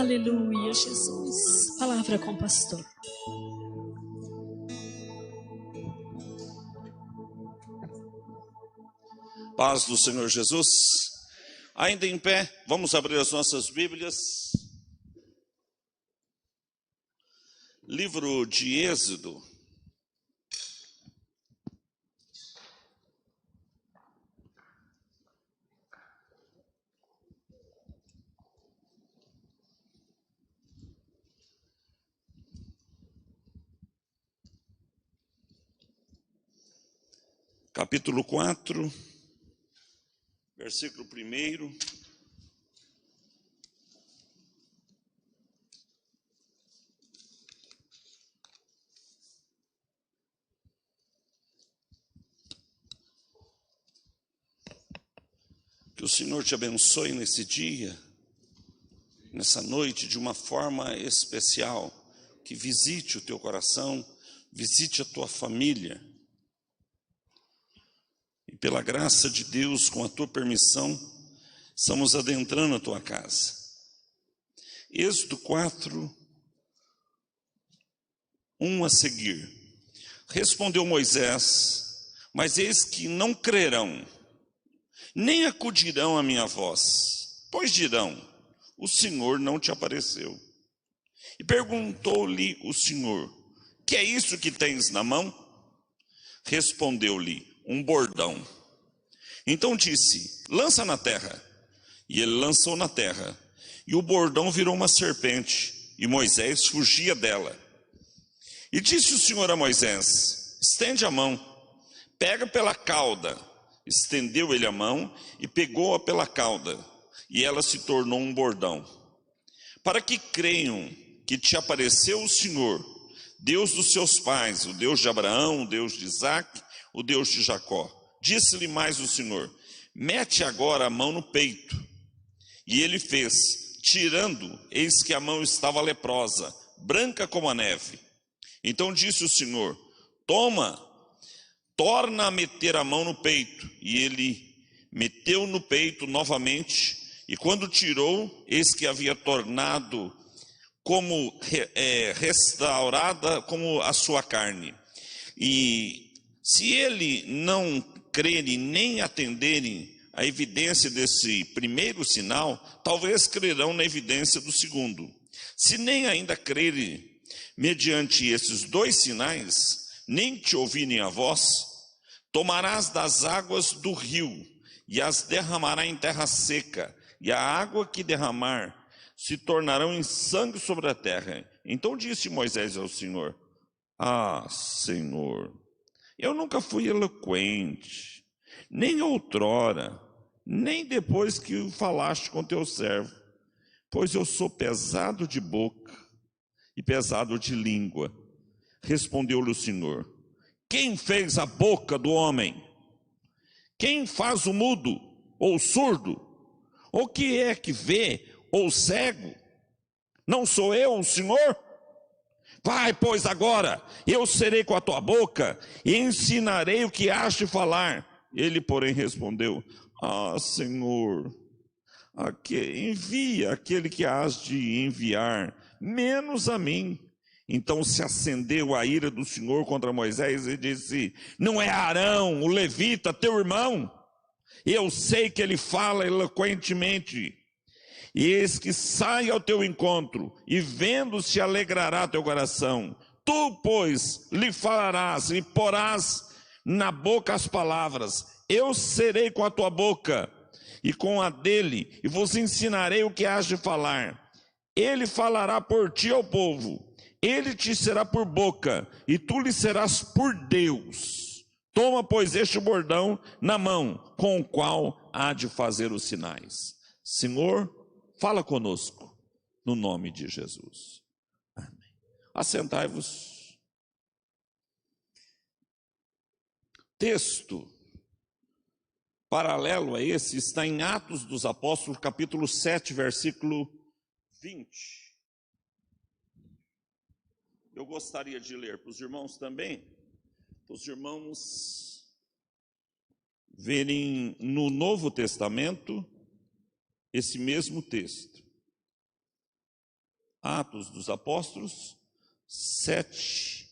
Aleluia, Jesus. Palavra com o pastor. Paz do Senhor Jesus. Ainda em pé, vamos abrir as nossas Bíblias. Livro de Êxodo. Capítulo 4, versículo 1. Que o Senhor te abençoe nesse dia, nessa noite, de uma forma especial. Que visite o teu coração, visite a tua família. E pela graça de Deus, com a tua permissão, estamos adentrando a tua casa. Êxodo 4, 1 a seguir. Respondeu Moisés: mas eis que não crerão, nem acudirão à minha voz, pois dirão: o Senhor não te apareceu. E perguntou-lhe o Senhor: que é isso que tens na mão? Respondeu-lhe: um bordão. Então disse: lança na terra. E ele lançou na terra, e o bordão virou uma serpente, e Moisés fugia dela. E disse o Senhor a Moisés: estende a mão, pega pela cauda. Estendeu ele a mão e pegou-a pela cauda, e ela se tornou um bordão. Para que creiam que te apareceu o Senhor, Deus dos seus pais, o Deus de Abraão, o Deus de Isaque, o Deus de Jacó. Disse-lhe mais o Senhor: mete agora a mão no peito. E ele fez, tirando, eis que a mão estava leprosa, branca como a neve. Então disse o Senhor: torna a meter a mão no peito. E ele meteu no peito novamente, e quando tirou, eis que havia tornado como restaurada como a sua carne. E se ele não crerem nem atenderem a evidência desse primeiro sinal, talvez crerão na evidência do segundo. Se nem ainda crerem mediante esses dois sinais, nem te ouvirem a voz, tomarás das águas do rio e as derramará em terra seca, e a água que derramar se tornarão em sangue sobre a terra. Então disse Moisés ao Senhor: ah, Senhor, eu nunca fui eloquente, nem outrora, nem depois que falaste com teu servo, pois eu sou pesado de boca e pesado de língua. Respondeu-lhe o Senhor: quem fez a boca do homem? Quem faz o mudo ou surdo? Ou que é que vê ou cego? Não sou eu, o Senhor? Vai, pois, agora, eu serei com a tua boca e ensinarei o que has de falar. Ele, porém, respondeu: ah, Senhor, envia aquele que has de enviar, menos a mim. Então se acendeu a ira do Senhor contra Moisés e disse: não é Arão, o levita, teu irmão? Eu sei que ele fala eloquentemente. E eis que sai ao teu encontro, e vendo se alegrará teu coração. Tu, pois, lhe falarás e porás na boca as palavras. Eu serei com a tua boca e com a dele, e vos ensinarei o que has de falar. Ele falará por ti ao povo, ele te será por boca, e tu lhe serás por Deus. Toma, pois, este bordão na mão, com o qual há de fazer os sinais. Senhor, fala conosco, no nome de Jesus. Amém. Assentai-vos. Texto paralelo a esse está em Atos dos Apóstolos, capítulo 7, versículo 20. Eu gostaria de ler para os irmãos também, para os irmãos verem no Novo Testamento esse mesmo texto. Atos dos Apóstolos 7.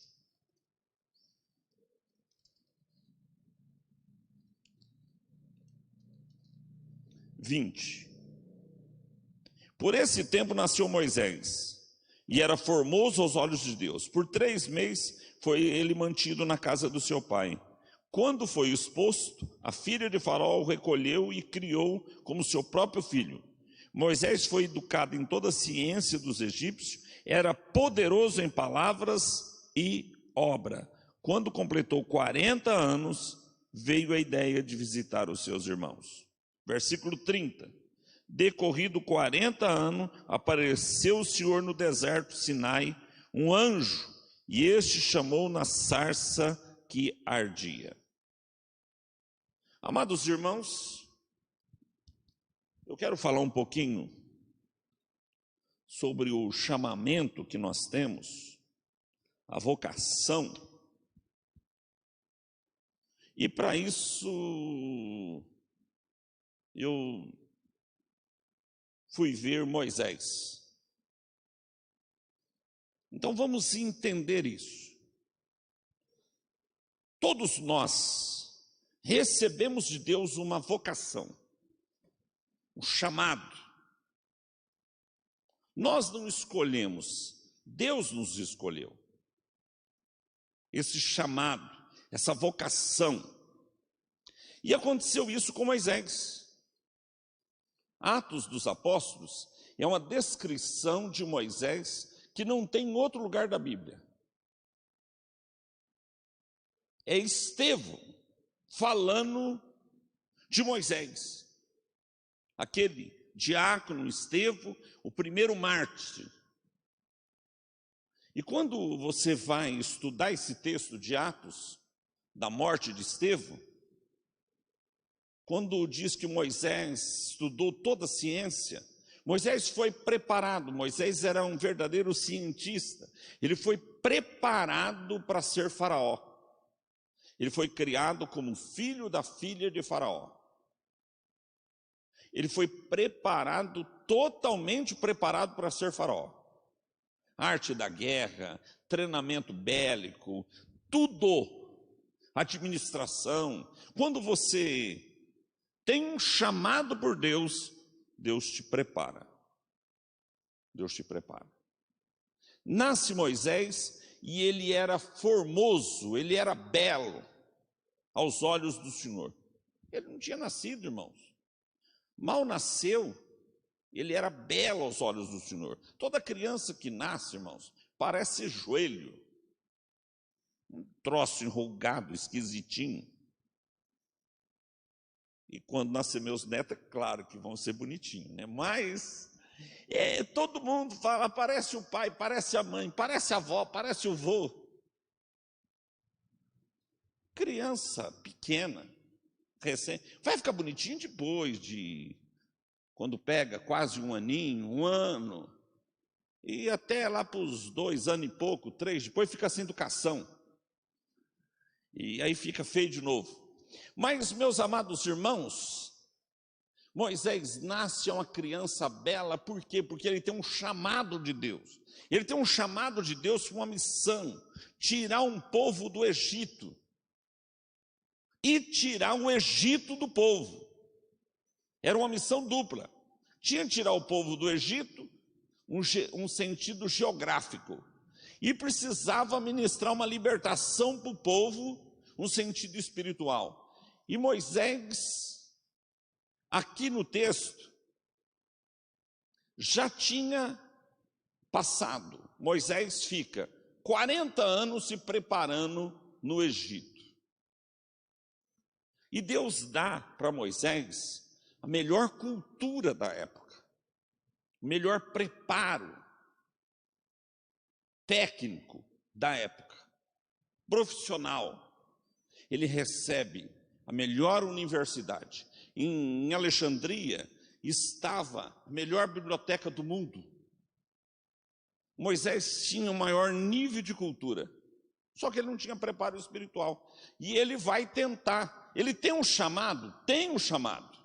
Por esse tempo nasceu Moisés, e era formoso aos olhos de Deus. Por 3 meses foi ele mantido na casa do seu pai. Quando foi exposto, a filha de Faraó o recolheu e criou como seu próprio filho. Moisés foi educado em toda a ciência dos egípcios, era poderoso em palavras e obra. Quando completou 40 anos, veio a ideia de visitar os seus irmãos. Versículo 30. Decorrido 40 anos, apareceu o Senhor no deserto Sinai, um anjo, e este chamou na sarça que ardia. Amados irmãos, eu quero falar um pouquinho sobre o chamamento que nós temos, a vocação. E para isso, eu fui ver Moisés. Então vamos entender isso. Todos nós recebemos de Deus uma vocação, um chamado. Nós não escolhemos, Deus nos escolheu. Esse chamado, essa vocação. E aconteceu isso com Moisés. Atos dos Apóstolos é uma descrição de Moisés que não tem em outro lugar da Bíblia. É Estevão falando de Moisés, aquele diácono Estevão, o primeiro mártir. E quando você vai estudar esse texto de Atos, da morte de Estevão, quando diz que Moisés estudou toda a ciência, Moisés foi preparado, Moisés era um verdadeiro cientista, ele foi preparado para ser faraó. Ele foi criado como filho da filha de Faraó. Ele foi preparado, totalmente preparado para ser faraó. Arte da guerra, treinamento bélico, tudo, administração. Quando você tem um chamado por Deus, Deus te prepara. Deus te prepara. Nasce Moisés e ele era formoso, ele era belo aos olhos do Senhor. Ele não tinha nascido, irmãos. Mal nasceu, ele era belo aos olhos do Senhor. Toda criança que nasce, irmãos, parece joelho. Um troço enrugado, esquisitinho. E quando nascer meus netos, é claro que vão ser bonitinhos, né? Mas todo mundo fala, parece o pai, parece a mãe, parece a avó, parece o vô. Criança pequena, recém, vai ficar bonitinho depois de, quando pega quase um aninho, um ano, e até lá para os 2 anos e pouco, 3, depois fica sem educação. E aí fica feio de novo. Mas, meus amados irmãos, Moisés nasce uma criança bela, por quê? Porque ele tem um chamado de Deus. Ele tem um chamado de Deus para uma missão, tirar um povo do Egito. E tirar o Egito do povo. Era uma missão dupla. Tinha que tirar o povo do Egito, um sentido geográfico. E precisava ministrar uma libertação para o povo, um sentido espiritual. E Moisés, aqui no texto, já tinha passado. Moisés fica 40 anos se preparando no Egito. E Deus dá para Moisés a melhor cultura da época, o melhor preparo técnico da época, profissional. Ele recebe a melhor universidade. Em Alexandria estava a melhor biblioteca do mundo. Moisés tinha o maior nível de cultura, só que ele não tinha preparo espiritual. E ele vai tentar, ele tem um chamado, tem um chamado.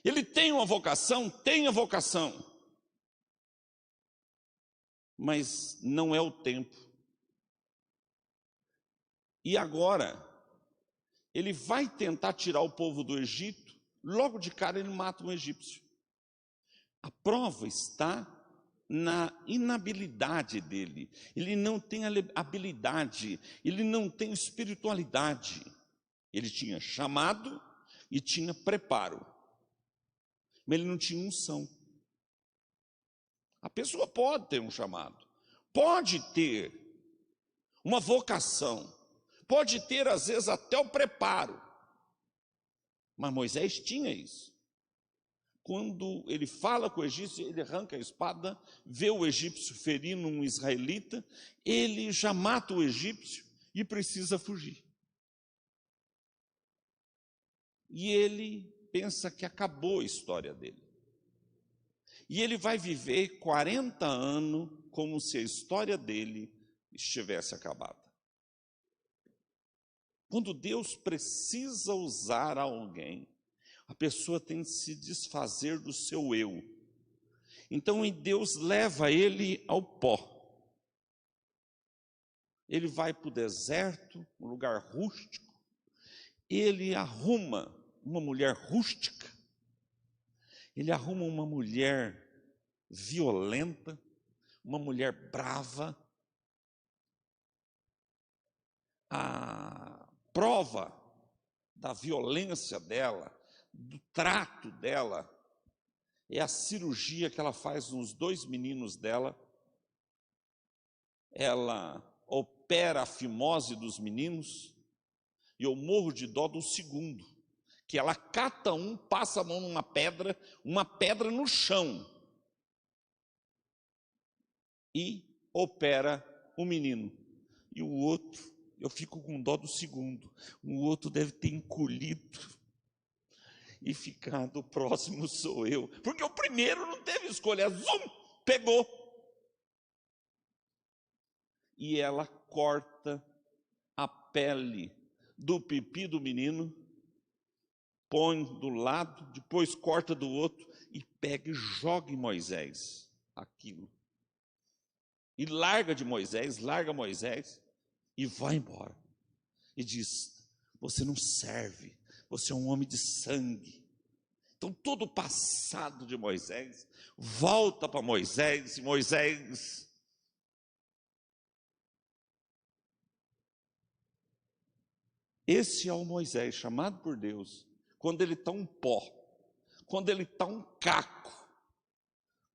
Ele tem uma vocação, tem a vocação. mas não é o tempo. E agora, ele vai tentar tirar o povo do Egito, logo de cara ele mata um egípcio. A prova está na inabilidade dele. Ele não tem habilidade, ele não tem espiritualidade. Ele tinha chamado e tinha preparo, mas ele não tinha unção. A pessoa pode ter um chamado, pode ter uma vocação, pode ter às vezes até o preparo, mas Moisés tinha isso. Quando ele fala com o egípcio, ele arranca a espada, vê o egípcio ferindo um israelita, ele já mata o egípcio e precisa fugir. E ele pensa que acabou a história dele. E ele vai viver 40 anos como se a história dele estivesse acabada. Quando Deus precisa usar alguém, a pessoa tem que se desfazer do seu eu. Então Deus leva ele ao pó. Ele vai para o deserto, um lugar rústico. Ele arruma uma mulher rústica. Ele arruma uma mulher violenta, uma mulher brava. A prova da violência dela, do trato dela, é a cirurgia que ela faz nos 2 meninos dela. Ela opera a fimose dos meninos, e eu morro de dó do segundo, que ela cata um, passa a mão numa pedra, uma pedra no chão, e opera o menino. E o outro, eu fico com dó do segundo, o outro deve ter encolhido e ficado, o próximo sou eu, porque o primeiro não teve escolha, zum, pegou. E ela corta a pele do pipi do menino, põe do lado, depois corta do outro e pega e joga em Moisés aquilo. E larga Moisés e vai embora. E diz: você não serve, você é um homem de sangue. Então todo o passado de Moisés volta para Moisés, e Moisés esse é o Moisés chamado por Deus, quando ele está um pó, quando ele está um caco.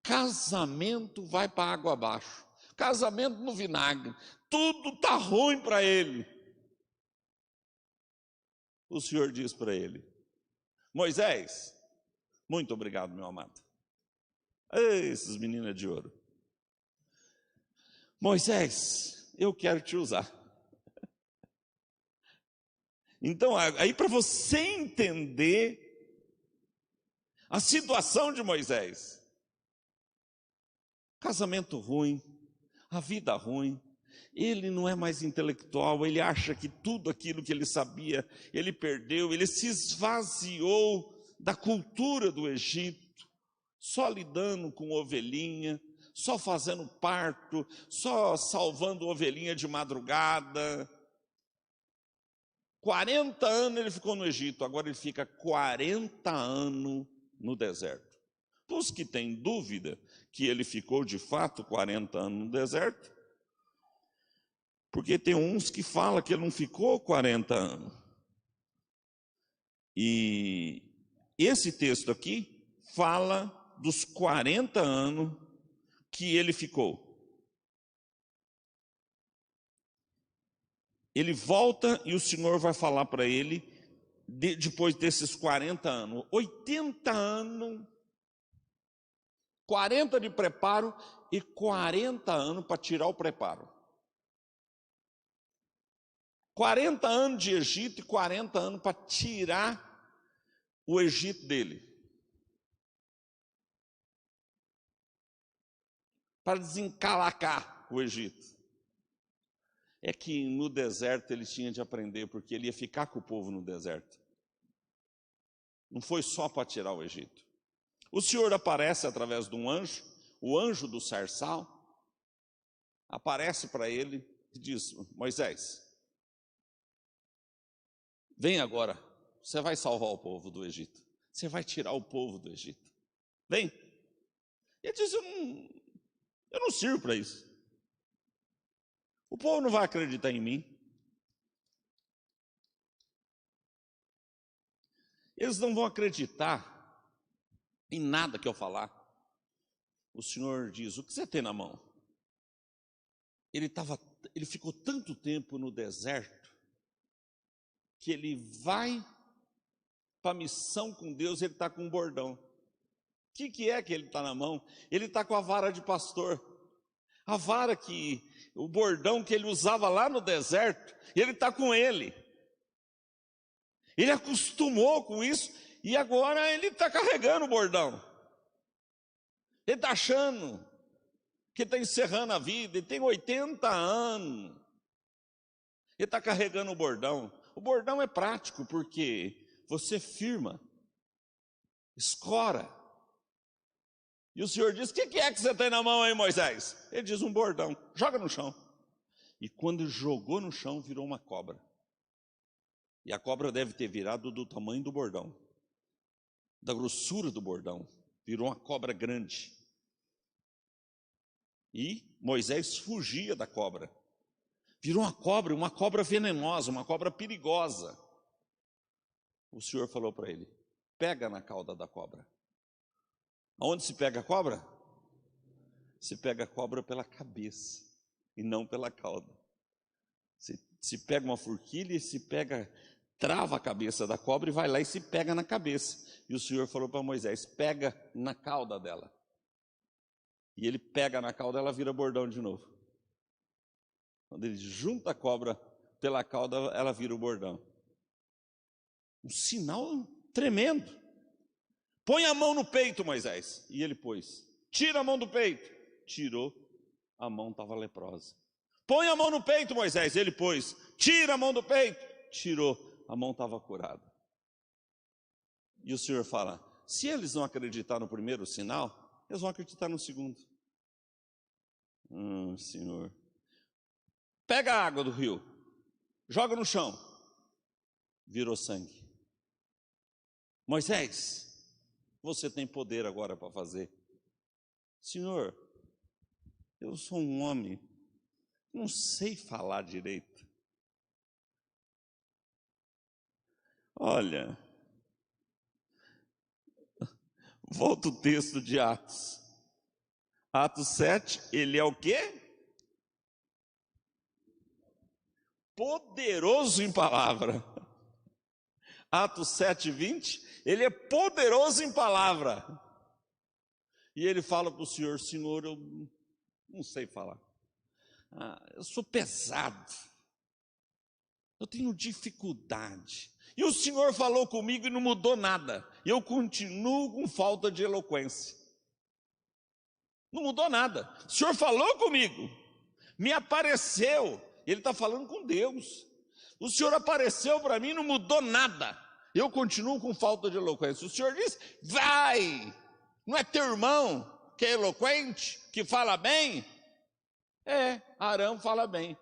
Casamento vai para água abaixo, casamento no vinagre, tudo está ruim para ele. O Senhor diz para ele: Moisés, muito obrigado, meu amado. Esses meninos de ouro. Moisés, eu quero te usar. Então, aí para você entender a situação de Moisés, casamento ruim, a vida ruim, ele não é mais intelectual, ele acha que tudo aquilo que ele sabia, ele perdeu, ele se esvaziou da cultura do Egito, só lidando com ovelhinha, só fazendo parto, só salvando ovelhinha de madrugada. 40 anos ele ficou no Egito, agora ele fica 40 anos no deserto. Os que têm dúvida que ele ficou de fato 40 anos no deserto, porque tem uns que falam que ele não ficou 40 anos. E esse texto aqui fala dos 40 anos que ele ficou. Ele volta e o Senhor vai falar para ele, depois desses 40 anos, 80 anos, 40 de preparo e 40 anos para tirar o preparo. 40 anos de Egito e 40 anos para tirar o Egito dele. Para desencalacar o Egito. É que no deserto ele tinha de aprender, porque ele ia ficar com o povo no deserto. Não foi só para tirar o Egito. O Senhor aparece através de um anjo, o anjo do sarçal, aparece para ele e diz: Moisés, vem agora, você vai salvar o povo do Egito, você vai tirar o povo do Egito, vem. Ele diz: eu não sirvo para isso, o povo não vai acreditar em mim, eles não vão acreditar em nada que eu falar. O Senhor diz: o que você tem na mão? Ele ficou tanto tempo no deserto que ele vai para a missão com Deus, ele está com um bordão. O que é que ele está na mão? Ele está com a vara de pastor. A vara o bordão que ele usava lá no deserto, ele está com ele. Ele acostumou com isso e agora ele está carregando o bordão. Ele está achando que está encerrando a vida, ele tem 80 anos. Ele está carregando o bordão. O bordão é prático porque você firma, escora. E o Senhor diz: o que é que você tem na mão aí, Moisés? Ele diz: um bordão, joga no chão. E quando jogou no chão, virou uma cobra. E a cobra deve ter virado do tamanho do bordão, da grossura do bordão. Virou uma cobra grande. E Moisés fugia da cobra. Virou uma cobra venenosa, uma cobra perigosa. O Senhor falou para ele: pega na cauda da cobra. Aonde se pega a cobra? Se pega a cobra pela cabeça e não pela cauda. Se pega uma forquilha e trava a cabeça da cobra e vai lá e se pega na cabeça. E o Senhor falou para Moisés: pega na cauda dela. E ele pega na cauda, ela vira bordão de novo. Quando ele junta a cobra pela cauda, ela vira o bordão. Um sinal tremendo. Põe a mão no peito, Moisés. E ele pôs. Tira a mão do peito. Tirou, a mão estava leprosa. Põe a mão no peito, Moisés. Ele pôs. Tira a mão do peito. Tirou, a mão estava curada. E o Senhor fala: se eles não acreditar no primeiro sinal, eles vão acreditar no segundo. Senhor. Pega a água do rio, joga no chão. Virou sangue. Moisés, você tem poder agora para fazer. Senhor, eu sou um homem, não sei falar direito. Olha, volta o texto de Atos. Atos 7, ele é o quê? Poderoso em palavra. Atos 7, 20, ele é poderoso em palavra. E ele fala para o Senhor: Senhor, eu não sei falar. Eu sou pesado. Eu tenho dificuldade. E o Senhor falou comigo e não mudou nada. Eu continuo com falta de eloquência. Não mudou nada. O Senhor falou comigo, me apareceu. Ele está falando com Deus. O Senhor apareceu para mim, não mudou nada. Eu continuo com falta de eloquência. O Senhor diz: vai. Não é teu irmão que é eloquente, que fala bem? Arão fala bem.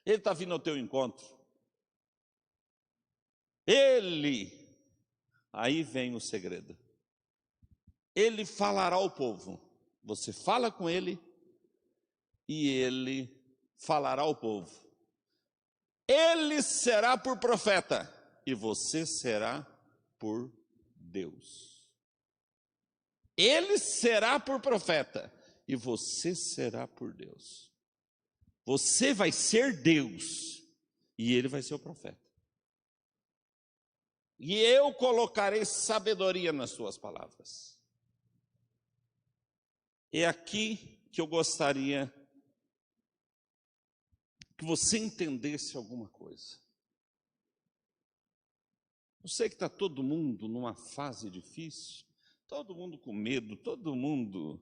Ele está vindo ao teu encontro. Aí vem o segredo. Ele falará ao povo. Você fala com ele e ele falará ao povo. Ele será por profeta e você será por Deus. Ele será por profeta e você será por Deus. Você vai ser Deus e ele vai ser o profeta. E eu colocarei sabedoria nas suas palavras. É aqui que eu gostaria que você entendesse alguma coisa. Eu sei que está todo mundo numa fase difícil, todo mundo com medo, todo mundo.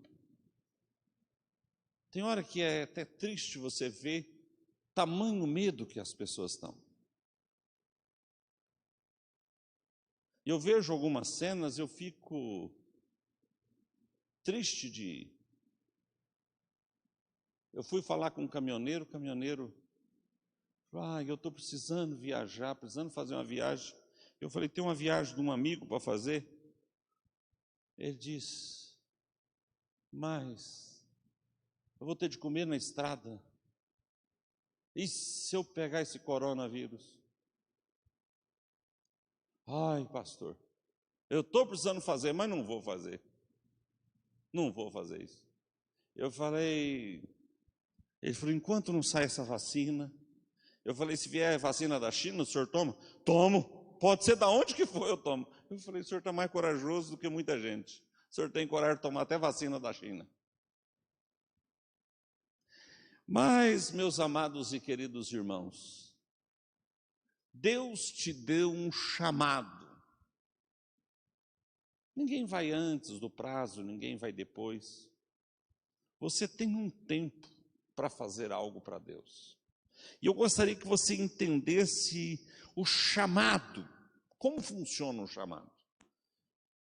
Tem hora que é até triste você ver tamanho medo que as pessoas estão. Eu vejo algumas cenas, eu fico triste de Eu fui falar com um caminhoneiro, o caminhoneiro falou, eu estou precisando viajar, precisando fazer uma viagem. Eu falei, tem uma viagem de um amigo para fazer? Ele disse, mas eu vou ter de comer na estrada. E se eu pegar esse coronavírus? Ai, pastor, eu estou precisando fazer, mas não vou fazer. Não vou fazer isso. Eu falei, ele falou, enquanto não sai essa vacina, eu falei, se vier a vacina da China, o senhor toma? Tomo, pode ser da onde que for, eu tomo. Eu falei, o senhor está mais corajoso do que muita gente. O senhor tem coragem de tomar até vacina da China. Mas, meus amados e queridos irmãos, Deus te deu um chamado. Ninguém vai antes do prazo, ninguém vai depois. Você tem um tempo para fazer algo para Deus. E eu gostaria que você entendesse o chamado. Como funciona o chamado?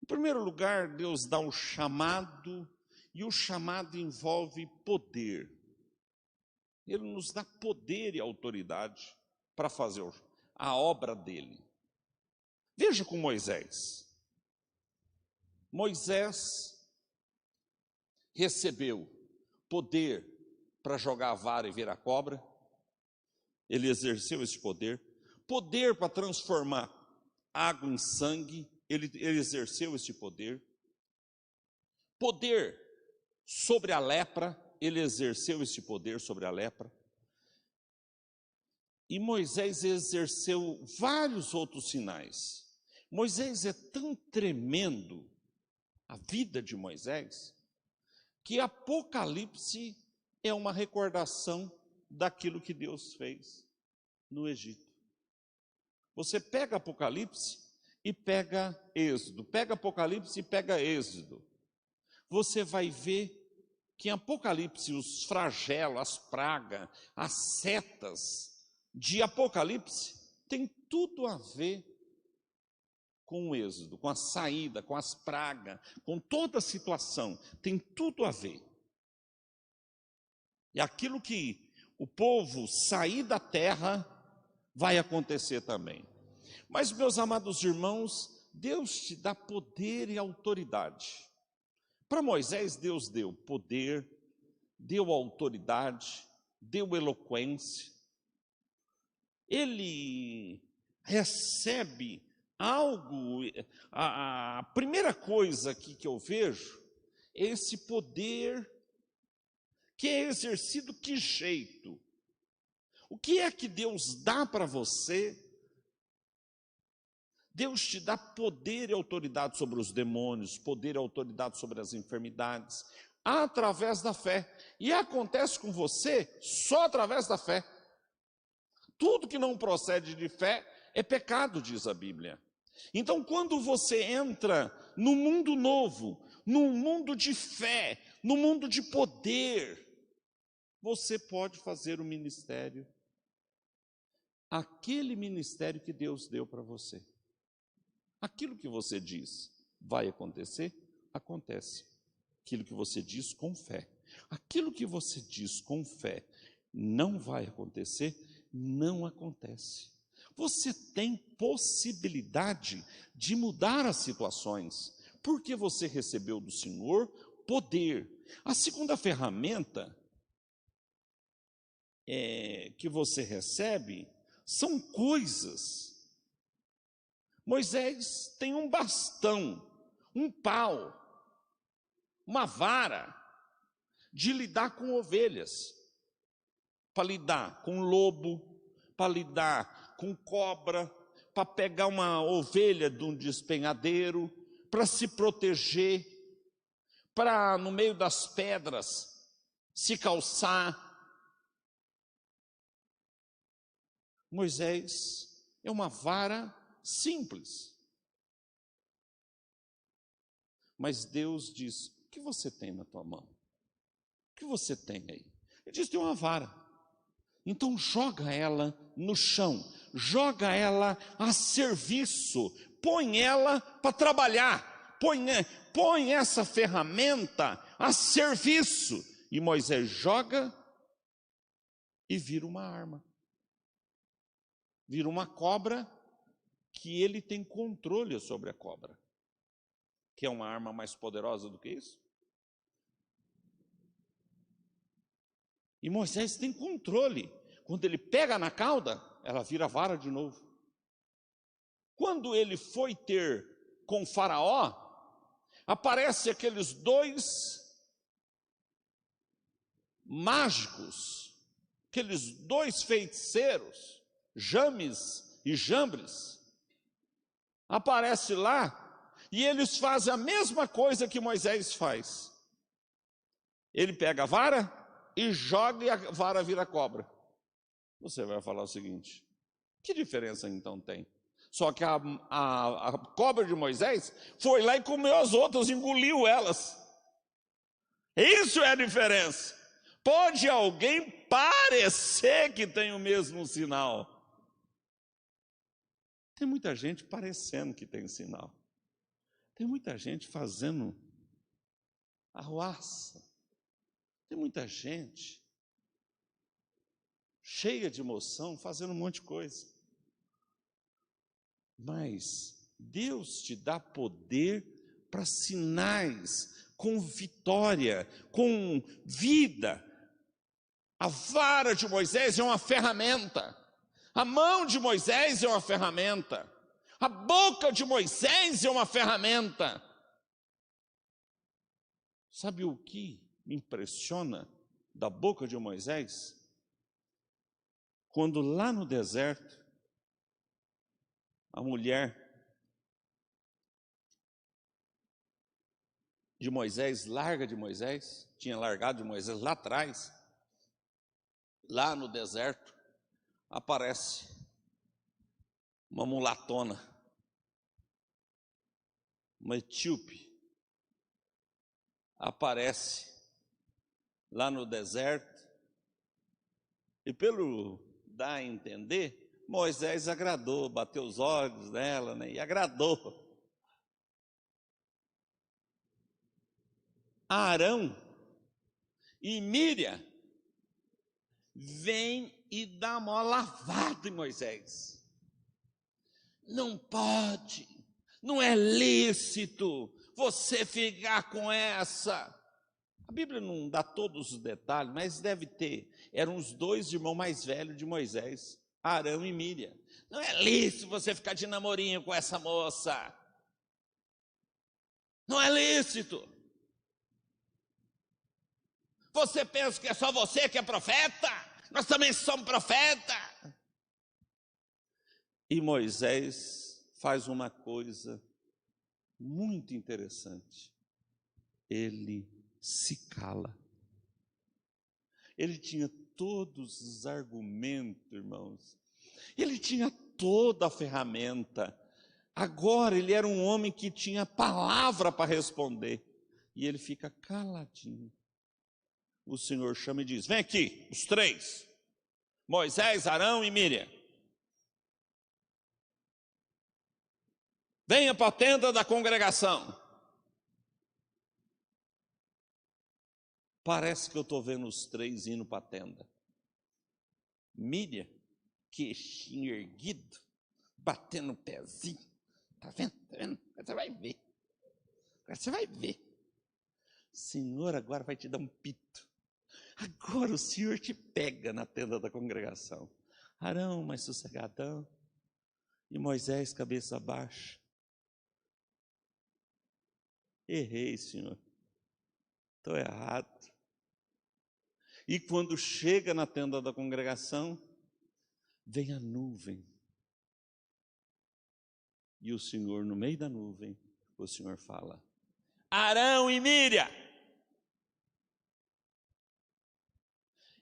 Em primeiro lugar, Deus dá o chamado, e o chamado envolve poder. Ele nos dá poder e autoridade para fazer a obra dele. Veja com Moisés. Moisés recebeu poder para jogar a vara e virar cobra. Ele exerceu esse poder. Poder para transformar água em sangue. Ele exerceu esse poder. Poder sobre a lepra. Ele exerceu esse poder sobre a lepra. E Moisés exerceu vários outros sinais. Moisés é tão tremendo, a vida de Moisés, que Apocalipse é uma recordação daquilo que Deus fez no Egito. Você pega Apocalipse e pega Êxodo, pega Apocalipse e pega Êxodo. Você vai ver que em Apocalipse os flagelos, as pragas, as setas de Apocalipse tem tudo a ver com o Êxodo, com a saída, com as pragas, com toda a situação, tem tudo a ver. E aquilo que o povo sair da terra vai acontecer também. Mas, meus amados irmãos, Deus te dá poder e autoridade. Para Moisés, Deus deu poder, deu autoridade, deu eloquência. Ele recebe algo, a primeira coisa aqui que eu vejo é esse poder que é exercido que jeito? O que é que Deus dá para você? Deus te dá poder e autoridade sobre os demônios, poder e autoridade sobre as enfermidades, através da fé. E acontece com você só através da fé. Tudo que não procede de fé é pecado, diz a Bíblia. Então, quando você entra no mundo novo, no mundo de fé, no mundo de poder, você pode fazer o ministério, aquele ministério que Deus deu para você. Aquilo que você diz vai acontecer, acontece. Aquilo que você diz com fé. Aquilo que você diz com fé não vai acontecer, não acontece. Você tem possibilidade de mudar as situações, porque você recebeu do Senhor poder. A segunda ferramenta que você recebe são coisas. Moisés tem um bastão, um pau, uma vara de lidar com ovelhas, para lidar com lobo, para lidar com cobra, para pegar uma ovelha de um despenhadeiro, para se proteger, para no meio das pedras se calçar. Moisés é uma vara simples. Mas Deus diz, o que você tem na tua mão? O que você tem aí? Ele diz, tem uma vara. Então joga ela no chão, joga ela a serviço, põe ela para trabalhar, põe essa ferramenta a serviço. E Moisés joga e vira uma arma. Vira uma cobra que ele tem controle sobre a cobra. Que é uma arma mais poderosa do que isso? E Moisés tem controle. Quando ele pega na cauda, ela vira vara de novo. Quando ele foi ter com Faraó, aparece aqueles dois mágicos, aqueles dois feiticeiros, James e Jambres, aparece lá e eles fazem a mesma coisa que Moisés faz. Ele pega a vara e joga e a vara vira cobra. Você vai falar o seguinte: que diferença então tem? Só que a cobra de Moisés foi lá e comeu as outras, engoliu elas. Isso é a diferença. Pode alguém parecer que tem o mesmo sinal. Tem muita gente parecendo que tem sinal. Tem muita gente fazendo arruaça. Tem muita gente cheia de emoção, fazendo um monte de coisa. Mas Deus te dá poder para sinais, com vitória, com vida. A vara de Moisés é uma ferramenta. A mão de Moisés é uma ferramenta. A boca de Moisés é uma ferramenta. Sabe o que me impressiona da boca de Moisés? Quando lá no deserto, a mulher de Moisés larga de Moisés, tinha largado de Moisés lá atrás, lá no deserto, aparece uma mulatona, uma etíope, aparece lá no deserto, e pelo dar a entender, Moisés agradou, bateu os olhos nela, né, e agradou. Arão e Míriam vem e dá uma lavada em Moisés. Não pode, não é lícito você ficar com essa. A Bíblia não dá todos os detalhes, mas deve ter. Eram os dois irmãos mais velhos de Moisés, Arão e Míriam. Não é lícito você ficar de namorinho com essa moça. Não é lícito. Você pensa que é só você que é profeta? Nós também somos profeta. E Moisés faz uma coisa muito interessante. Ele se cala. Ele tinha todos os argumentos, irmãos. Ele tinha toda a ferramenta. Agora ele era um homem que tinha palavra para responder. E ele fica caladinho. O Senhor chama e diz: vem aqui, os três, Moisés, Arão e Míriam. Venha para a tenda da congregação. Parece que eu estou vendo os três indo para a tenda. Míriam, queixinho erguido, batendo o pezinho. Está vendo? Está vendo? Você vai ver. Agora você vai ver. O Senhor agora vai te dar um pito. Agora o Senhor te pega na tenda da congregação. Arão, mais sossegadão. E Moisés, cabeça baixa. Errei, Senhor. Estou errado. E quando chega na tenda da congregação, vem a nuvem. E o Senhor, no meio da nuvem, o Senhor fala: Arão e Míriam,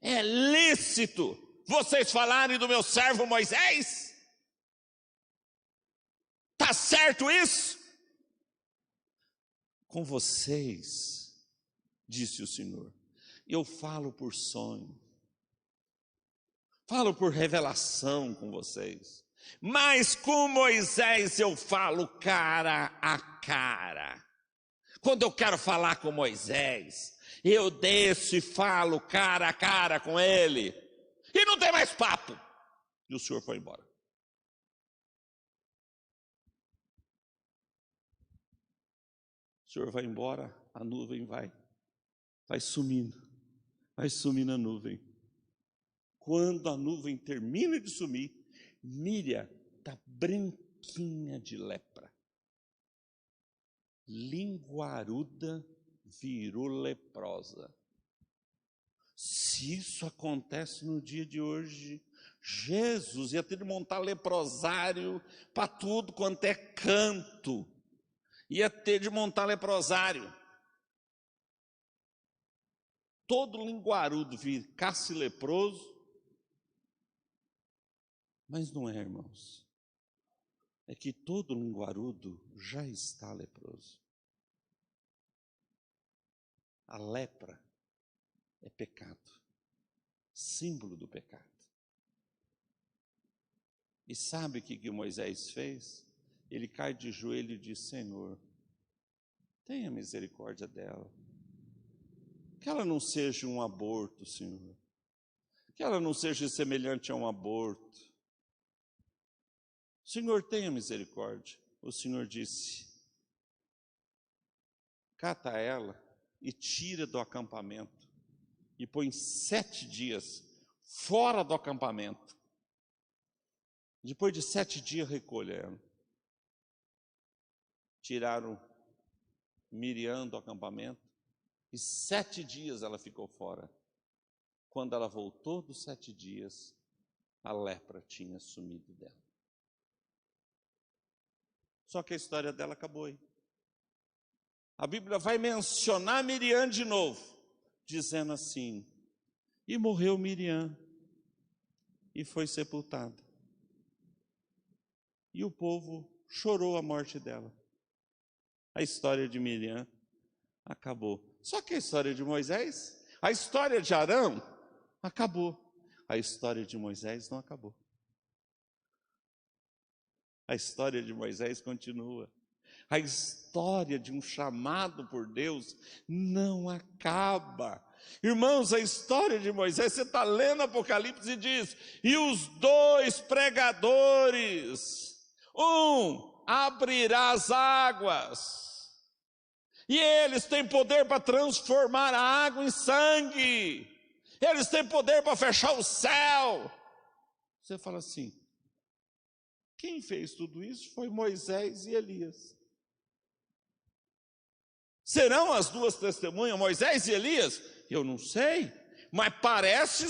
é lícito vocês falarem do meu servo Moisés? Está certo isso? Com vocês, disse o Senhor, eu falo por sonho, falo por revelação com vocês, mas com Moisés eu falo cara a cara. Quando eu quero falar com Moisés, eu desço e falo cara a cara com ele. E não tem mais papo. E o Senhor foi embora. O Senhor vai embora, a nuvem vai sumindo a nuvem. Quando a nuvem termina de sumir, Míriam está branquinha de lepra. Linguaruda virou leprosa. Se isso acontece no dia de hoje, Jesus ia ter de montar leprosário para tudo quanto é canto. Ia ter de montar leprosário. Todo linguarudo ficasse leproso. Mas não é, irmãos. É que todo linguarudo já está leproso. A lepra é pecado, símbolo do pecado. E sabe o que Moisés fez? Ele cai de joelho e diz: Senhor, tenha misericórdia dela. Que ela não seja um aborto, Senhor. Que ela não seja semelhante a um aborto. Senhor, tenha misericórdia. O Senhor disse: cata ela e tira do acampamento. E põe 7 dias fora do acampamento. Depois de 7 dias, recolha ela. Tiraram Miriam do acampamento. E 7 dias ela ficou fora. Quando ela voltou dos 7 dias, a lepra tinha sumido dela. Só que a história dela acabou aí. A Bíblia vai mencionar Miriam de novo, dizendo assim: e morreu Miriam, e foi sepultada. E o povo chorou a morte dela. A história de Miriam acabou. Só que a história de Moisés, a história de Arão, acabou. A história de Moisés não acabou. A história de Moisés continua. A história de um chamado por Deus não acaba. Irmãos, a história de Moisés, você está lendo Apocalipse e diz: e os 2 pregadores, um abrirá as águas, e eles têm poder para transformar a água em sangue, eles têm poder para fechar o céu. Você fala assim: quem fez tudo isso foi Moisés e Elias. Serão as 2 testemunhas, Moisés e Elias? Eu não sei, mas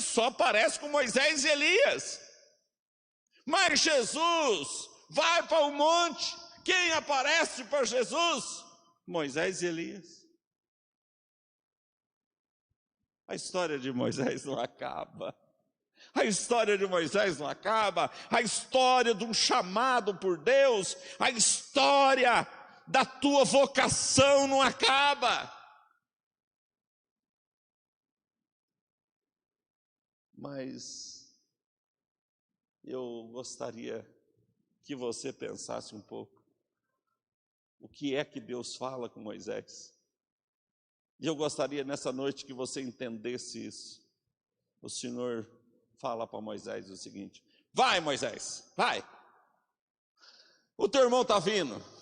só parece com Moisés e Elias. Mas Jesus vai para o monte, quem aparece para Jesus? Moisés e Elias. A história de Moisés não acaba. A história de Moisés não acaba. A história de um chamado por Deus, a história da tua vocação não acaba. Mas eu gostaria que você pensasse um pouco. O que é que Deus fala com Moisés? E eu gostaria nessa noite que você entendesse isso. O Senhor fala para Moisés o seguinte: vai, Moisés, vai. O teu irmão está vindo.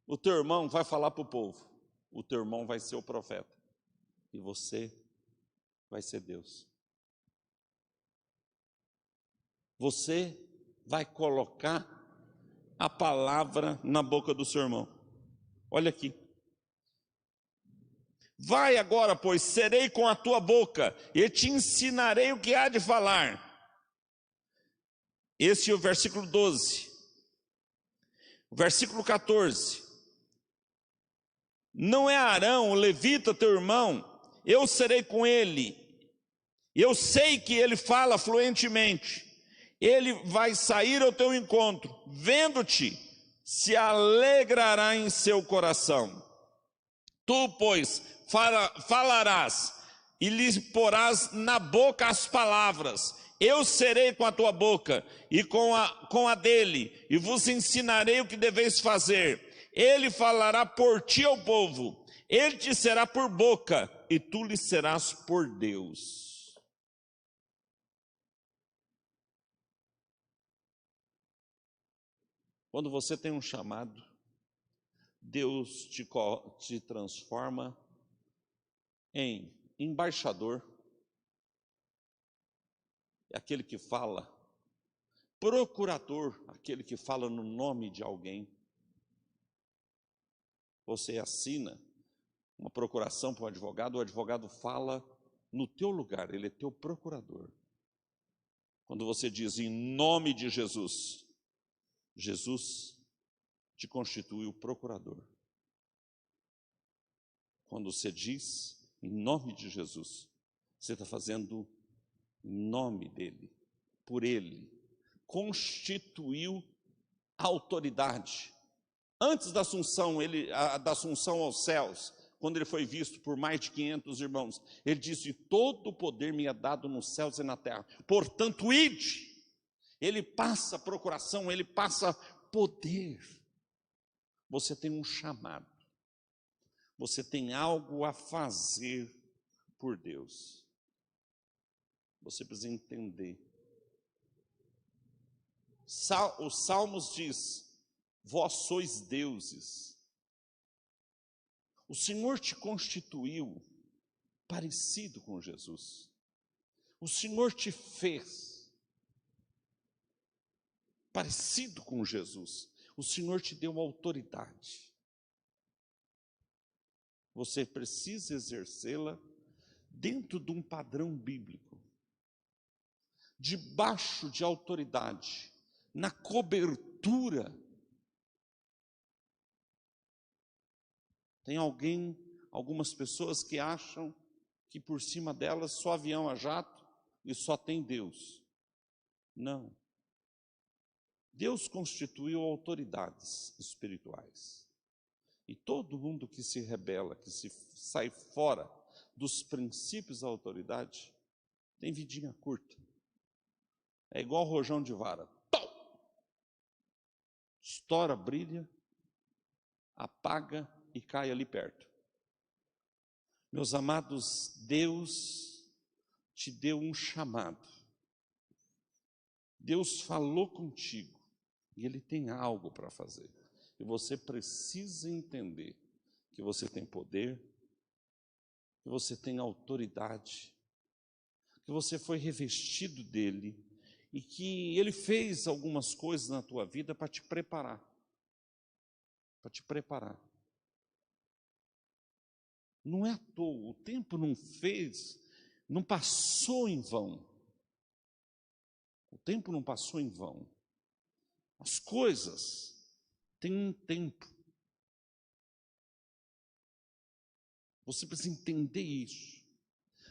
O teu irmão vai falar para o povo. O teu irmão vai ser o profeta. E você vai ser Deus. Você vai colocar a palavra na boca do seu irmão. Olha aqui. Vai agora, pois, serei com a tua boca e te ensinarei o que há de falar. Esse é o versículo 12. O versículo 14. Não é Arão, o levita, teu irmão, eu serei com ele. Eu sei que ele fala fluentemente. Ele vai sair ao teu encontro, vendo-te, se alegrará em seu coração. Tu, pois, falarás e lhe porás na boca as palavras. Eu serei com a tua boca e com a dele, e vos ensinarei o que deveis fazer. Ele falará por ti ao povo, ele te será por boca e tu lhe serás por Deus. Quando você tem um chamado, Deus te transforma em embaixador, é aquele que fala, procurador, aquele que fala no nome de alguém. Você assina uma procuração para o advogado fala no teu lugar, ele é teu procurador. Quando você diz em nome de Jesus, Jesus te constitui o procurador. Quando você diz em nome de Jesus, você está fazendo em nome dele, por ele. Constituiu a autoridade. Antes da assunção, da assunção aos céus, quando ele foi visto por mais de 500 irmãos, ele disse: todo o poder me é dado nos céus e na terra, portanto, ide. Ele passa procuração, ele passa poder. Você tem um chamado, você tem algo a fazer por Deus. Você precisa entender. Os Salmos diz: vós sois deuses. O Senhor te constituiu parecido com Jesus. O Senhor te fez parecido com Jesus. O Senhor te deu autoridade. Você precisa exercê-la dentro de um padrão bíblico, debaixo de autoridade, na cobertura. Tem algumas pessoas que acham que por cima delas só avião a jato e só tem Deus. Não. Deus constituiu autoridades espirituais. E todo mundo que se rebela, que se sai fora dos princípios da autoridade, tem vidinha curta. É igual rojão de vara. Tom! Estoura, brilha, apaga e cai ali perto. Meus amados, Deus te deu um chamado. Deus falou contigo e Ele tem algo para fazer. E você precisa entender que você tem poder, que você tem autoridade, que você foi revestido dEle e que Ele fez algumas coisas na tua vida para te preparar. Para te preparar. Não é à toa, o tempo não passou em vão. O tempo não passou em vão. As coisas têm um tempo. Você precisa entender isso.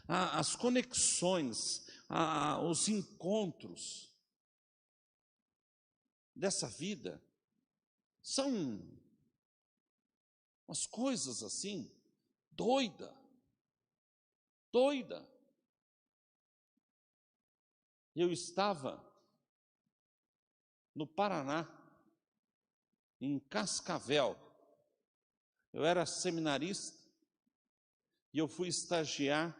As conexões, os encontros dessa vida são umas coisas assim, doida. Eu estava no Paraná, em Cascavel. Eu era seminarista e eu fui estagiar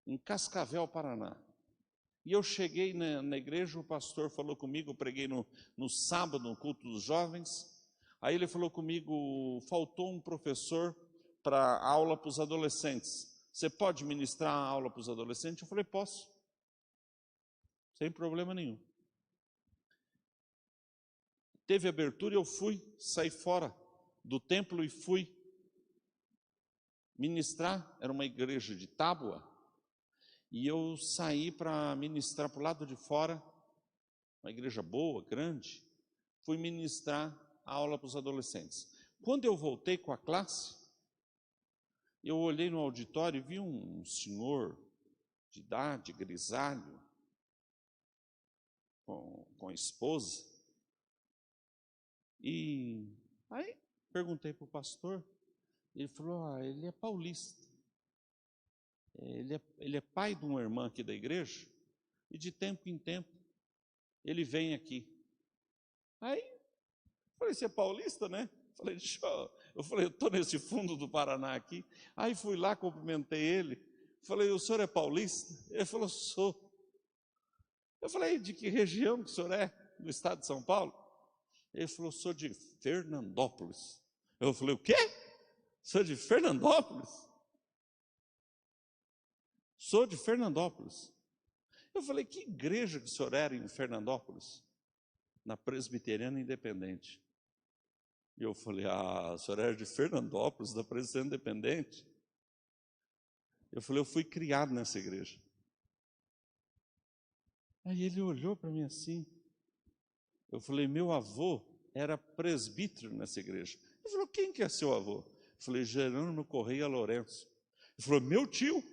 em Cascavel, Paraná. E eu cheguei na igreja, o pastor falou comigo, eu preguei no sábado, no culto dos jovens. Aí ele falou comigo: faltou um professor para aula para os adolescentes. Você pode ministrar a aula para os adolescentes? Eu falei: posso. Sem problema nenhum. Teve abertura e eu saí fora do templo e fui ministrar. Era uma igreja de tábua. E eu saí para ministrar para o lado de fora, uma igreja boa, grande. Fui ministrar a aula para os adolescentes. Quando eu voltei com a classe, eu olhei no auditório e vi um senhor de idade, grisalho, com a esposa. E aí perguntei para o pastor, ele falou: ele é paulista. Ele é pai de uma irmã aqui da igreja, e de tempo em tempo ele vem aqui. Aí, falei: você é paulista, né? Eu estou nesse fundo do Paraná aqui. Aí fui lá, cumprimentei ele. Falei, o senhor é paulista? Ele falou, sou. Eu falei, de que região que o senhor é? Do estado de São Paulo? Ele falou, sou de Fernandópolis. Eu falei, o quê? Sou de Fernandópolis? Sou de Fernandópolis. Eu falei, que igreja que o senhor era em Fernandópolis? Na Presbiteriana Independente. E eu falei, o senhor era de Fernandópolis, da Presbiteriana Independente? Eu falei, eu fui criado nessa igreja. Aí ele olhou para mim assim. Eu falei, meu avô era presbítero nessa igreja. Ele falou, quem que é seu avô? Eu falei, Jerônimo Correia Lourenço. Ele falou, meu tio.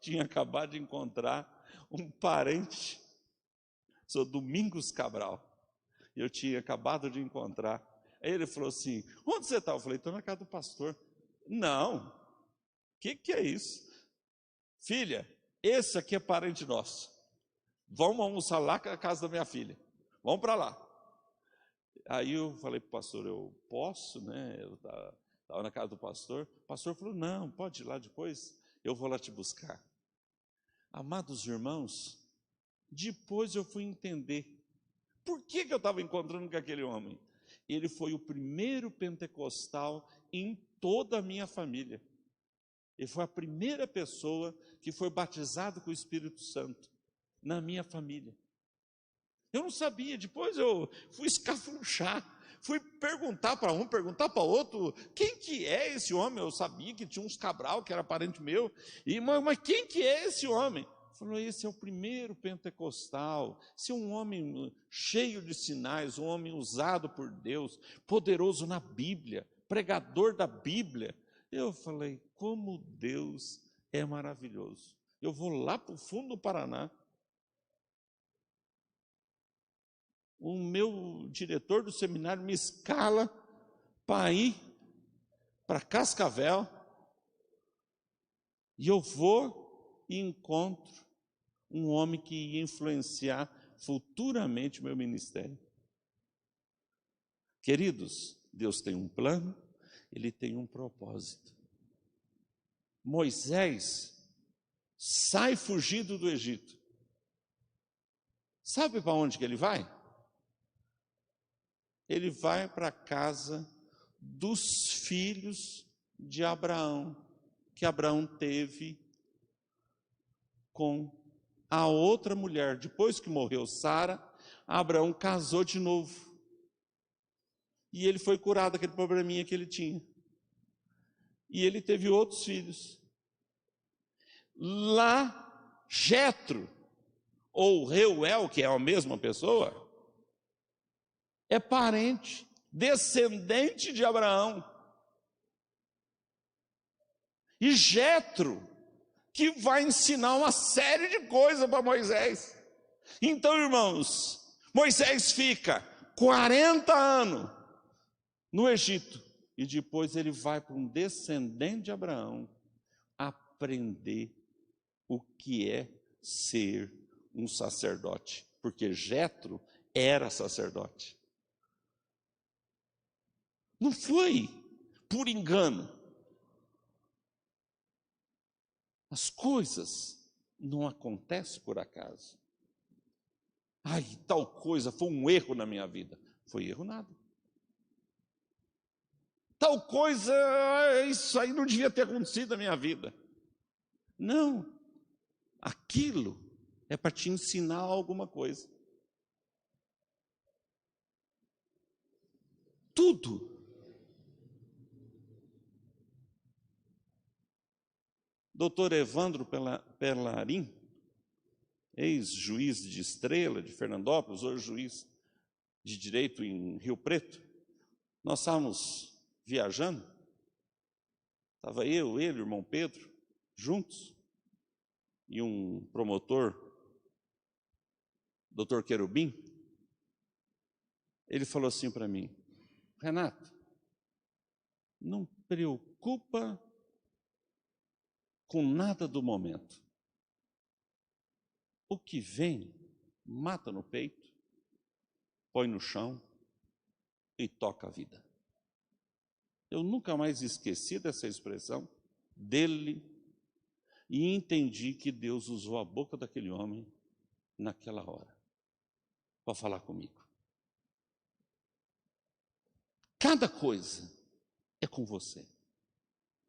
Tinha acabado de encontrar um parente, sou Domingos Cabral. Eu tinha acabado de encontrar. Aí ele falou assim, onde você está? Eu falei, estou na casa do pastor. Não, o que é isso? Filha, esse aqui é parente nosso. Vamos almoçar lá na casa da minha filha. Vamos para lá. Aí eu falei para o pastor, eu posso, né? Eu estava na casa do pastor. O pastor falou, não, pode ir lá depois, eu vou lá te buscar. Amados irmãos, depois eu fui entender por que eu estava encontrando com aquele homem. Ele foi o primeiro pentecostal em toda a minha família. Ele foi a primeira pessoa que foi batizado com o Espírito Santo na minha família. Eu não sabia, depois eu fui escafunchar, fui perguntar para um, perguntar para outro, quem que é esse homem? Eu sabia que tinha uns Cabral, que era parente meu, mas quem que é esse homem? Falou, esse é o primeiro pentecostal, esse é um homem cheio de sinais, um homem usado por Deus, poderoso na Bíblia, pregador da Bíblia. Eu falei, como Deus é maravilhoso. Eu vou lá para o fundo do Paraná. O meu diretor do seminário me escala para ir para Cascavel. E eu vou e encontro um homem que ia influenciar futuramente o meu ministério. Queridos, Deus tem um plano, Ele tem um propósito. Moisés sai fugido do Egito. Sabe para onde que ele vai? Ele vai para a casa dos filhos de Abraão, que Abraão teve com a outra mulher. Depois que morreu Sara, Abraão casou de novo. E ele foi curado daquele probleminha que ele tinha. E ele teve outros filhos. Lá, Jetro, ou Reuel, que é a mesma pessoa, é parente, descendente de Abraão. E Jetro, que vai ensinar uma série de coisas para Moisés. Então, irmãos, Moisés fica 40 anos no Egito. E depois ele vai para um descendente de Abraão aprender o que é ser um sacerdote. Porque Jetro era sacerdote. Não foi por engano. As coisas não acontecem por acaso. Ai, tal coisa foi um erro na minha vida. Foi erro nada. Tal coisa, isso aí não devia ter acontecido na minha vida. Não. Aquilo é para te ensinar alguma coisa. Tudo. Doutor Evandro Pelarim, ex-juiz de Estrela, de Fernandópolis, hoje juiz de direito em Rio Preto, nós estávamos viajando, estava eu, ele, o irmão Pedro, juntos, e um promotor, doutor Querubim, ele falou assim para mim, Renato, não preocupa com nada do momento. O que vem, mata no peito. põe no chão e toca a vida. Eu nunca mais esqueci dessa expressão dele e entendi que Deus usou a boca daquele homem naquela hora para falar comigo. Cada coisa é com você.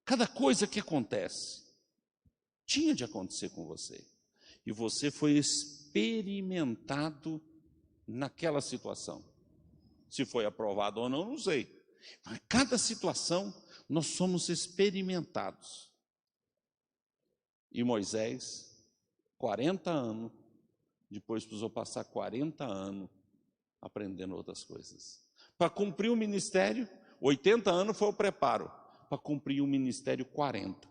Cada coisa que acontece tinha de acontecer com você. E você foi experimentado naquela situação. Se foi aprovado ou não, não sei. Mas cada situação nós somos experimentados. E Moisés, 40 anos, depois precisou passar 40 anos aprendendo outras coisas. Para cumprir o ministério, 80 anos foi o preparo. Para cumprir o ministério, 40.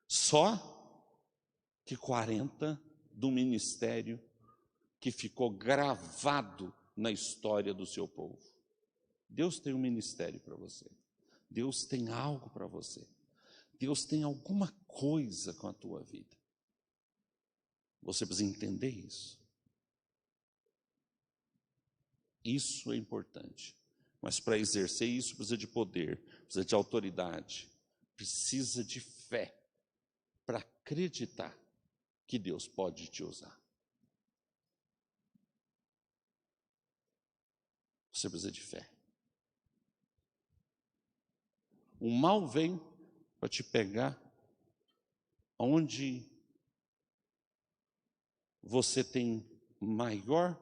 Só que 40 do ministério que ficou gravado na história do seu povo. Deus tem um ministério para você. Deus tem algo para você. Deus tem alguma coisa com a tua vida. Você precisa entender isso. Isso é importante. Mas para exercer isso precisa de poder, precisa de autoridade, precisa de fé para acreditar que Deus pode te usar. Você precisa de fé. O mal vem para te pegar onde você tem maior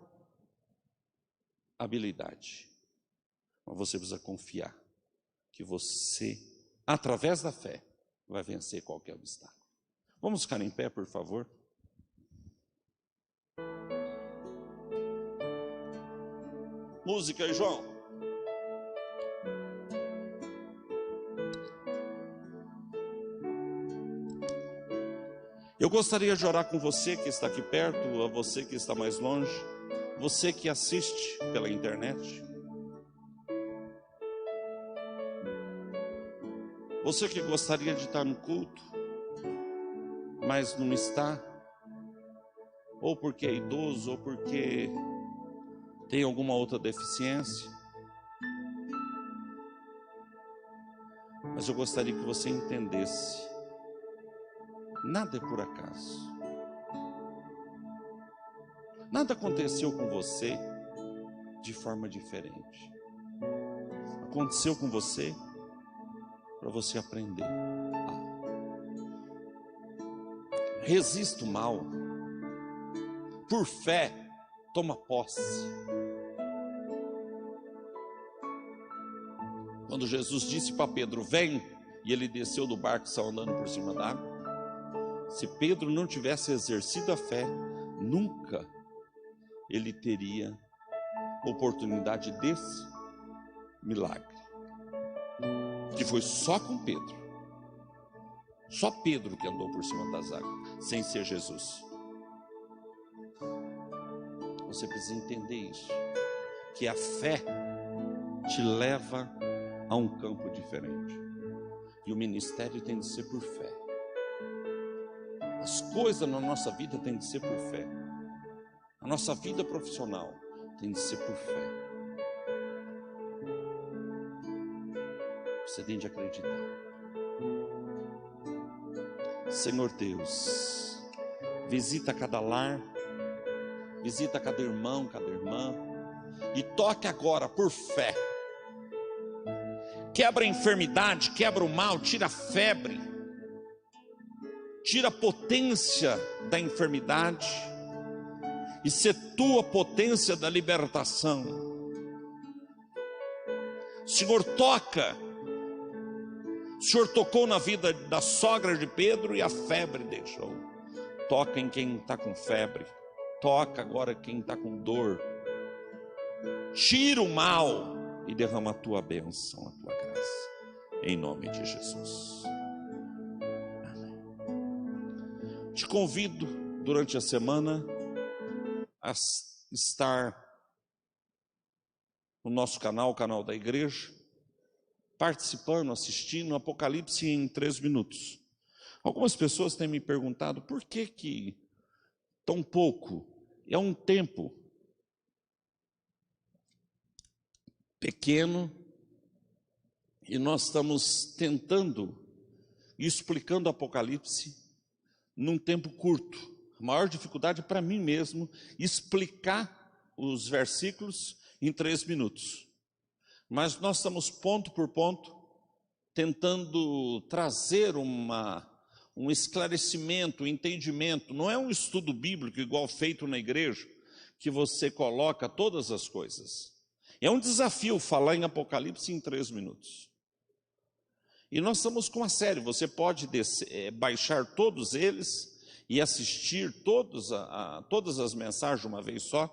habilidade. Mas você precisa confiar que você, através da fé, vai vencer qualquer obstáculo. Vamos ficar em pé, por favor? Música aí, João. Eu gostaria de orar com você que está aqui perto, a você que está mais longe, você que assiste pela internet, você que gostaria de estar no culto, mas não está, ou porque é idoso, ou porque tem alguma outra deficiência. Mas eu gostaria que você entendesse, nada é por acaso. Nada aconteceu com você de forma diferente. Aconteceu com você para você aprender. Resista o mal. Por fé, toma posse. Quando Jesus disse para Pedro, vem, e ele desceu do barco e saiu andando por cima da água. Se Pedro não tivesse exercido a fé, nunca ele teria oportunidade desse milagre. Que foi só com Pedro. Só Pedro que andou por cima das águas, sem ser Jesus. Você precisa entender isso. Que a fé te leva a um campo diferente. E o ministério tem de ser por fé. As coisas na nossa vida têm de ser por fé. A nossa vida profissional tem de ser por fé. Você tem de acreditar. Senhor Deus, visita cada lar, visita cada irmão, cada irmã, e toque agora por fé. Quebra a enfermidade, quebra o mal, tira a febre, tira a potência da enfermidade e setua a potência da libertação. Senhor, toca. O Senhor tocou na vida da sogra de Pedro e a febre deixou. Toca em quem está com febre. Toca agora quem está com dor. Tira o mal e derrama a tua bênção, a tua graça. Em nome de Jesus. Amém. Te convido durante a semana a estar no nosso canal, o canal da igreja, participando, assistindo Apocalipse em 3 minutos. Algumas pessoas têm me perguntado por que tão pouco? É um tempo pequeno, e nós estamos tentando e explicando Apocalipse num tempo curto. A maior dificuldade para mim mesmo explicar os versículos em 3 minutos. Mas nós estamos ponto por ponto tentando trazer um esclarecimento, um entendimento. Não é um estudo bíblico igual feito na igreja, que você coloca todas as coisas. É um desafio falar em Apocalipse em 3 minutos. E nós estamos com uma série, você pode baixar todos eles e assistir todas as mensagens de uma vez só.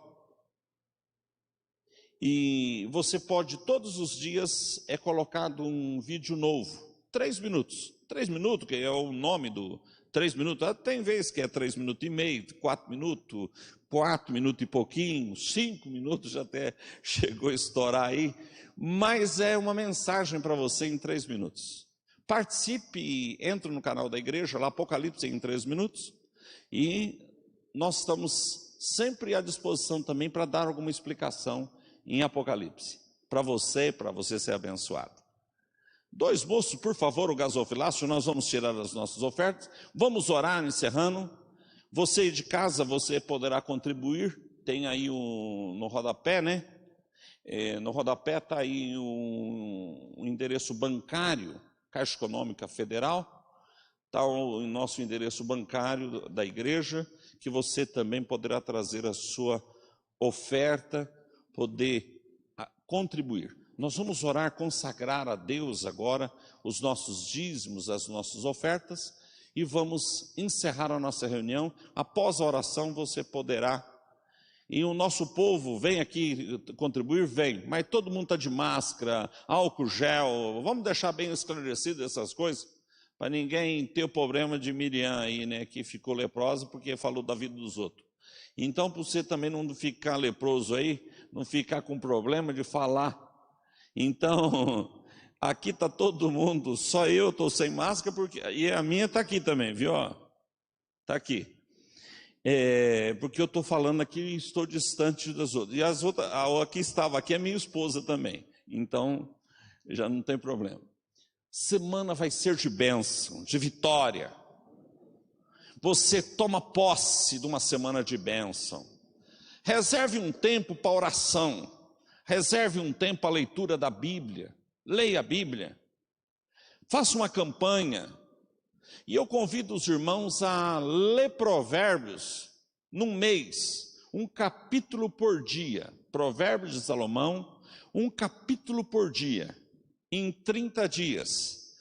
E você pode, todos os dias, é colocado um vídeo novo, 3 minutos. 3 minutos, que é o nome do 3 minutos. Tem vezes que é 3 minutos e meio, 4 minutos, 4 minutos e pouquinho, 5 minutos, já até chegou a estourar aí. Mas é uma mensagem para você em 3 minutos. Participe, entre no canal da igreja, lá Apocalipse em 3 minutos. E nós estamos sempre à disposição também para dar alguma explicação em Apocalipse, para você ser abençoado. 2 moços, por favor, o gasofilácio, nós vamos tirar as nossas ofertas, vamos orar encerrando. Você de casa, você poderá contribuir, tem aí no rodapé, né? No rodapé está aí um endereço bancário, Caixa Econômica Federal, está o nosso endereço bancário da igreja, que você também poderá trazer a sua oferta, poder contribuir. Nós vamos orar, consagrar a Deus agora os nossos dízimos, as nossas ofertas, e vamos encerrar a nossa reunião. Após a oração você poderá, e o nosso povo vem aqui contribuir, vem, mas todo mundo está de máscara, álcool gel, vamos deixar bem esclarecido essas coisas, para ninguém ter o problema de Miriam aí, né, que ficou leprosa porque falou da vida dos outros. Então, para você também não ficar leproso aí, não ficar com problema de falar. Então, aqui está todo mundo, só eu estou sem máscara, e a minha está aqui também, viu? Está aqui. Porque eu estou falando aqui e estou distante das outras. E as outras, aqui estava, aqui é minha esposa também. Então, já não tem problema. Semana vai ser de bênção, de vitória. Você toma posse de uma semana de bênção. Reserve um tempo para oração. Reserve um tempo para a leitura da Bíblia. Leia a Bíblia. Faça uma campanha. E eu convido os irmãos a ler Provérbios num mês, um capítulo por dia. Provérbios de Salomão, um capítulo por dia. Em 30 dias,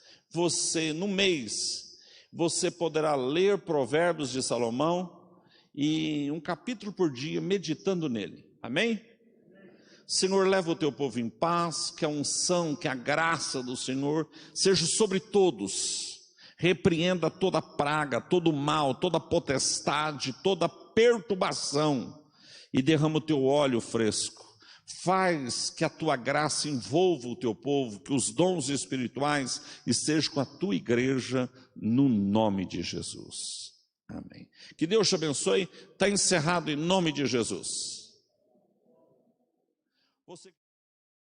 no mês, você poderá ler Provérbios de Salomão e um capítulo por dia, meditando nele. Amém? Senhor, leva o teu povo em paz, que a unção, que a graça do Senhor seja sobre todos. Repreenda toda praga, todo mal, toda potestade, toda perturbação e derrama o teu óleo fresco. Faz que a tua graça envolva o teu povo, que os dons espirituais estejam com a tua igreja, no nome de Jesus. Amém. Que Deus te abençoe. Está encerrado em nome de Jesus. Você...